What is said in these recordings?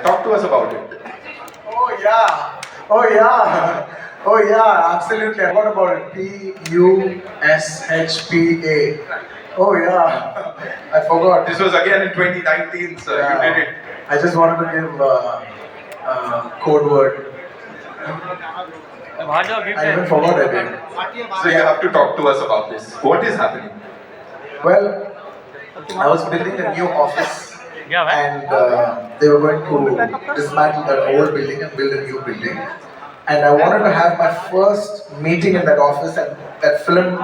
Talk to us about it. Oh yeah. Oh yeah. Oh yeah, absolutely. I forgot about it. Pushpa. Oh yeah. I forgot. This was again in 2019, sir. You did it. I just wanted to give code word. I even forgot it. So you have to talk to us about this. What is happening? Well, I was building a new office, and they were going to dismantle the old building and build a new building. And I wanted to have my first meeting in that office, and that film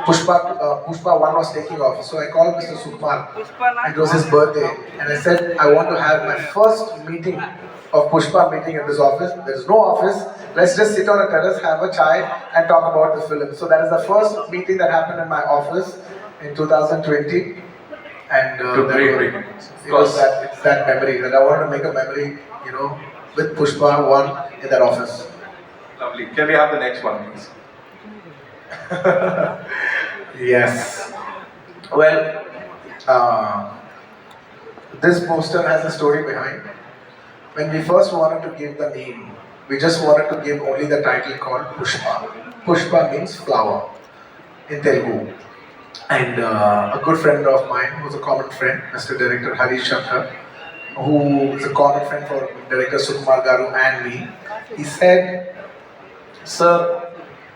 Pushpa 1 was taking off. So I called Mr. Sukumar. It was his birthday, and I said I want to have my first meeting of Pushpa meeting in this office. There's no office. Let's just sit on a terrace, have a chai, and talk about the film. So that is the first meeting that happened in my office in 2020. And it's that memory that I wanted to make a memory, with Pushpa 1 in that office. Lovely. Can we have the next one, please? Yes. Well, this poster has a story behind. When we first wanted to give the name, we just wanted to give only the title called Pushpa. Pushpa means flower in Telugu. And a good friend of mine, who's a common friend, Mr. Director Harish Shankar, who is a common friend for Director Sukumar Garu and me, he said, "Sir,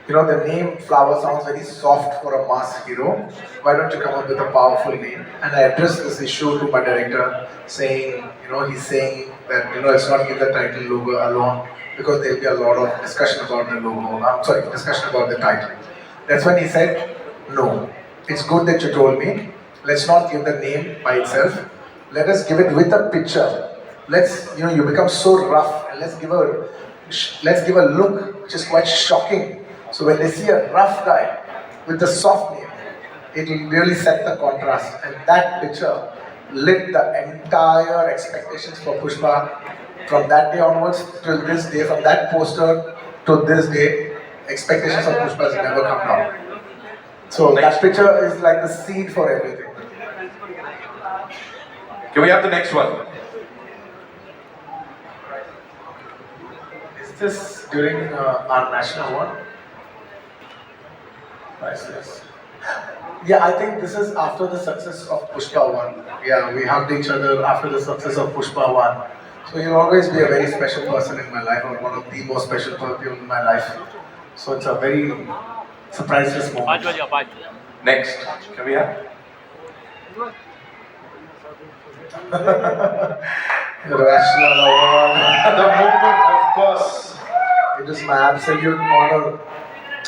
the name flower sounds very soft for a mass hero. Why don't you come up with a powerful name?" And I addressed this issue to my director, saying, he's saying that, let's not give the title logo alone because there'll be a lot of discussion about the logo. Discussion about the title. That's when he said, "No, it's good that you told me. Let's not give the name by itself. Let us give it with a picture. Let's, you become so rough, and let's give a look which is quite shocking. So when they see a rough guy with a soft name, it will really set the contrast." And that picture lit the entire expectations for Pushpa from that day onwards till this day. From that poster to this day, expectations of Pushpa has never come down. So that picture is like the seed for everything. Can we have the next one? Is this during our national award? Priceless. Yeah, I think this is after the success of Pushpa 1. Yeah, we hugged each other after the success of Pushpa 1. So you'll always be a very special person in my life, or one of the most special people in my life. So it's a priceless moment. Next. Can we have? National award. The moment, of course. It is my absolute honor,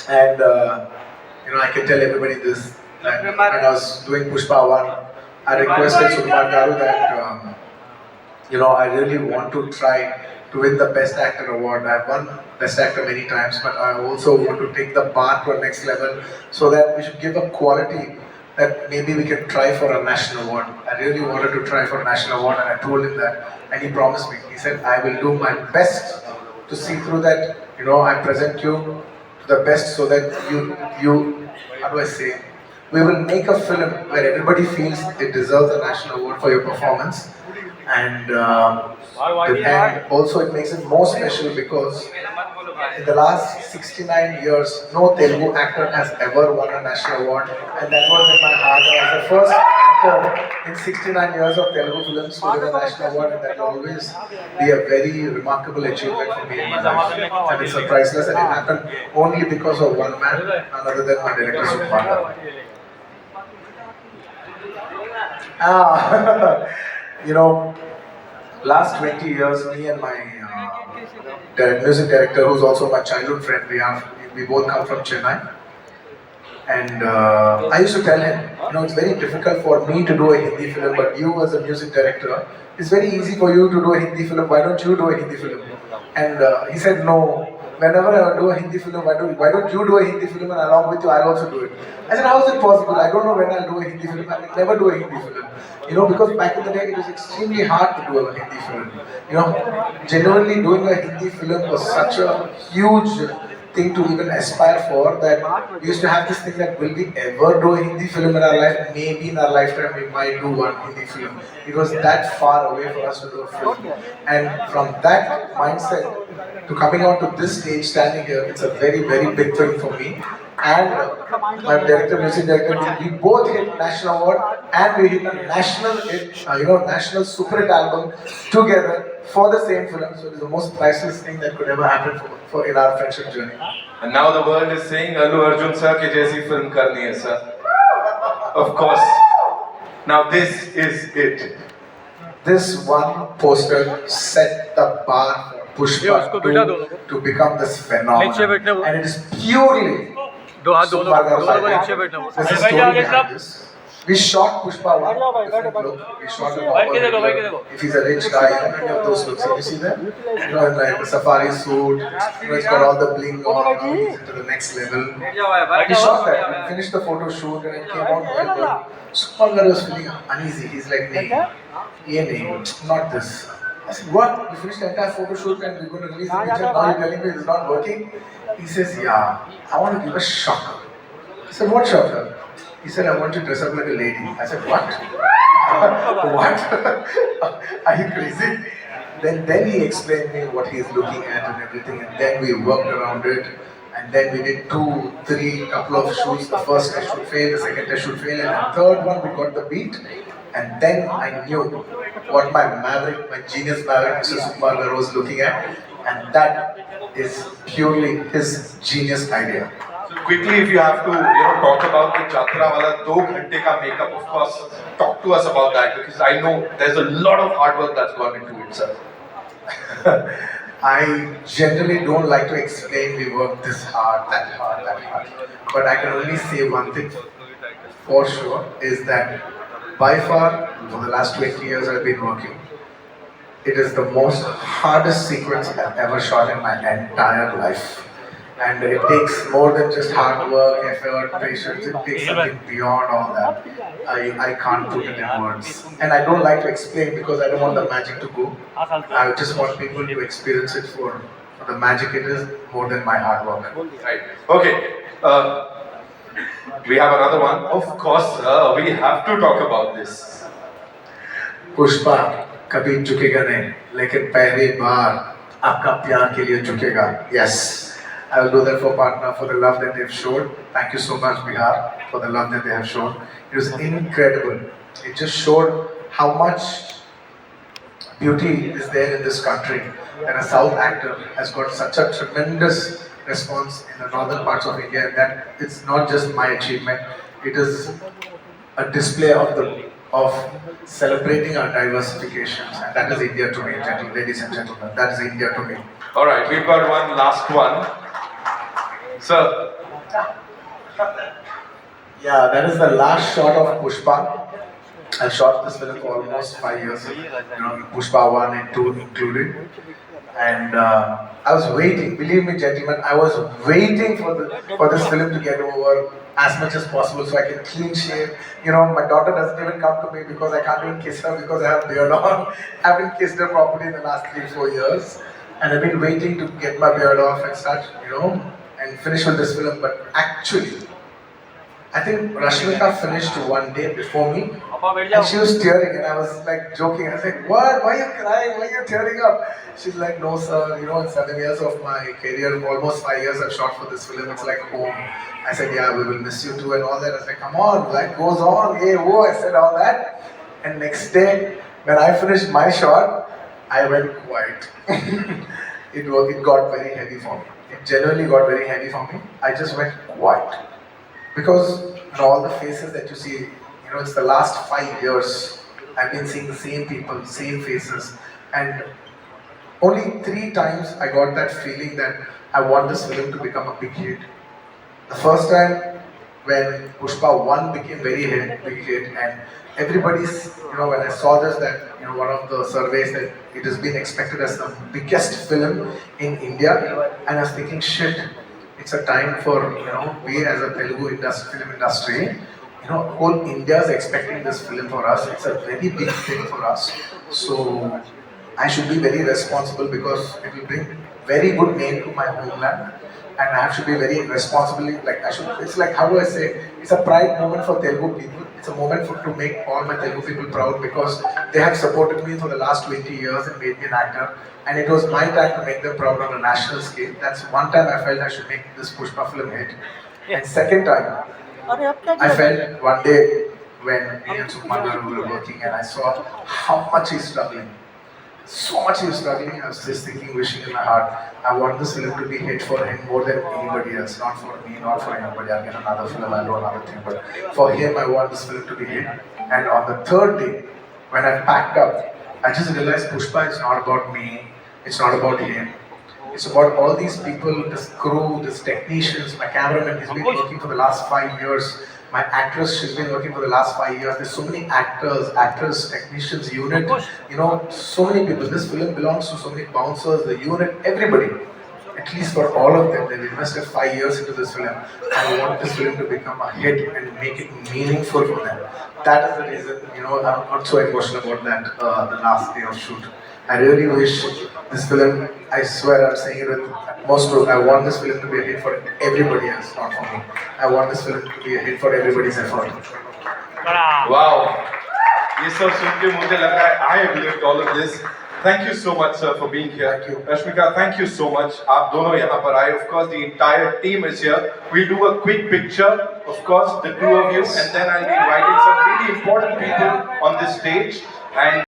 and I can tell everybody this. That when I was doing Pushpa 1, I requested Sukumar Garu that I really want to try to win the Best Actor award. I've won Best Actor many times, but I also want to take the bar to a next level, so that we should give a quality that maybe we can try for a national award. I really wanted to try for a national award, and I told him that, and he promised me. He said, "I will do my best to see through that. I present you to the best, so that you how do I say? We will make a film where everybody feels it deserves a national award for your performance." And also it makes it more special because in the last 69 years, no Telugu actor has ever won a national award, and that was in my heart. I was the first actor in 69 years of Telugu films to win a national award, and that will always be a very remarkable achievement for me in my life. And it's a priceless, and it happened only because of one man, none other than my director Sukumar. Last 20 years, me and my music director, who's also my childhood friend, we both come from Chennai. And I used to tell him, it's very difficult for me to do a Hindi film, but you as a music director, it's very easy for you to do a Hindi film, why don't you do a Hindi film? And he said, "No, whenever I do a Hindi film, why don't you do a Hindi film, and along with you, I'll also do it." I said, "How is it possible? I don't know when I'll do a Hindi film. I will never do a Hindi film." Because back in the day, it was extremely hard to do a Hindi film. Genuinely doing a Hindi film was such a huge thing to even aspire for. That we used to have this thing that will we ever do a Hindi film in our life? Maybe in our lifetime we might do one Hindi film. It was that far away for us to do a film. And from that mindset to coming on to this stage, standing here, it's a very, very big thing for me. And my director, music director, we both hit national award and we hit a national hit, national super hit album together for the same film. So it's the most priceless thing that could ever happen for in our friendship journey. And now the world is saying Allu Arjun sir ke jaisi film karni hai sir. Of course. Now this is it. This one poster set the bar for Pushpa to become this phenomenon. And it is purely There's a story behind this. We shot Pushpa one different look. We shot him all if he's a rich guy, any of those looks. You see that? In like the safari suit, it's got all the bling on, now he's into the next level. We shot that. We finished the photo shoot and it came out well. Supargar was feeling uneasy. He's like, nahi, not this. I said, what? We finished the entire photo shoot and we're going to release the picture. Now you're telling me it's not working? He says, yeah, I want to give a shocker. I said, what shocker? He said, I want you to dress up like a lady. I said, what? What? Are you crazy? Then he explained me what he's looking at and everything, and then we worked around it. And then we did 2, 3, couple of shoots. The first test should fail, the second test should fail, and the third one we got the beat. And then I knew what my maverick, my genius maverick, Mr. Supargar was looking at, and that is purely his genius idea. So quickly, if you have to, talk about the Jatra wala 2 ghante ka makeup, of course, talk to us about that because I know there's a lot of hard work that's gone into it, sir. I generally don't like to explain we work this hard, that hard, that hard. But I can only say one thing for sure is that by far, for the last 20 years I've been working, it is the most hardest sequence I've ever shot in my entire life. And it takes more than just hard work, effort, patience. It takes something beyond all that. I can't put it in words. And I don't like to explain because I don't want the magic to go. I just want people to experience it for the magic it is more than my hard work. Right. Okay. We have another one. Of course, we have to talk about this. Pushpa, kabhi झुकेगा नहीं, लेकिन पहली बार आपका प्यार के लिए झुकेगा. Yes. I will do that for partner, for the love that they've showed. Thank you so much, Bihar, for the love that they have shown. It was incredible. It just showed how much beauty is there in this country. And a South actor has got such a tremendous response in the northern parts of India. And that it's not just my achievement. It is a display of celebrating our diversifications. And that is India to me, ladies and gentlemen. That is India to me. All right, we've got one last one. Sir. Yeah, that is the last shot of Pushpa. I shot this film for almost 5 years, Pushpa 1 and 2 included. And I was waiting, believe me gentlemen, I was waiting for this film to get over as much as possible so I can clean shave. My daughter doesn't even come to me because I can't even kiss her because I have beard on. I haven't kissed her properly in the last 3-4 years. And I've been waiting to get my beard off and start, and finish with this film. But actually, I think Rashmika finished one day before me. And she was tearing and I was like joking. I was like, what? Why are you crying? Why are you tearing up? She's like, no sir, in 7 years of my career, almost 5 years I've shot for this film. It's like home. I said, yeah, we will miss you too and all that. I said, come on, life goes on. Hey, whoa, I said all that. And next day, when I finished my shot, I went quiet. It got very heavy for me. It genuinely got very heavy for me. I just went quiet. Because all the faces that you see, it's the last 5 years, I've been seeing the same people, same faces. And only 3 times I got that feeling that I want this film to become a big hit. The first time when Pushpa 1 became big hit, and everybody's, when I saw this, that, one of the surveys that it has been expected as the biggest film in India, and I was thinking, shit, it's a time for, we as a Telugu film industry, whole India is expecting this film for us. It's a very big thing for us. So I should be very responsible because it will bring very good name to my homeland, and I have to be very responsibly, like I should, it's like, how do I say, it's a pride moment for Telugu people. It's a moment to make all my Telugu people proud, because they have supported me for the last 20 years and made me an actor, and it was my time to make them proud on a national scale. That's one time I felt I should make this Pushpa film hit. And second time, I felt one day when me and Sukumaran Garu were working, and I saw how much he's struggling. So much he was struggling. I was just thinking, wishing in my heart, I want this film to be hit for him more than anybody else. Not for me, not for anybody. I'll get another film, I'll do another thing. But for him, I want this film to be hit. And on the third day, when I packed up, I just realized Pushpa is not about me. It's not about him. It's about all these people, this crew, this technicians, my cameraman, he's been working for the last 5 years. My actress, she's been working for the last 5 years. There's so many actors, technicians, unit, you know, so many people. This film belongs to so many bouncers, the unit, everybody. At least for all of them, they've invested 5 years into this film. I want this film to become a hit and make it meaningful for them. That is the reason, you know, I'm not so emotional about that, the last day of shoot. I really wish this film, I swear I'm saying it with utmost truth, I want this film to be a hit for everybody else, not for me. I want this film to be a hit for everybody's effort. Wow. ये सब सुन के मुझे लग रहा है I have lived all of this. Thank you so much, sir, for being here. Thank you. Rashmika, thank you so much. आप दोनों यहाँ पर आए. Of course, the entire team is here. We'll do a quick picture, of course, the two of you, and then I'll be inviting some really important people on this stage. And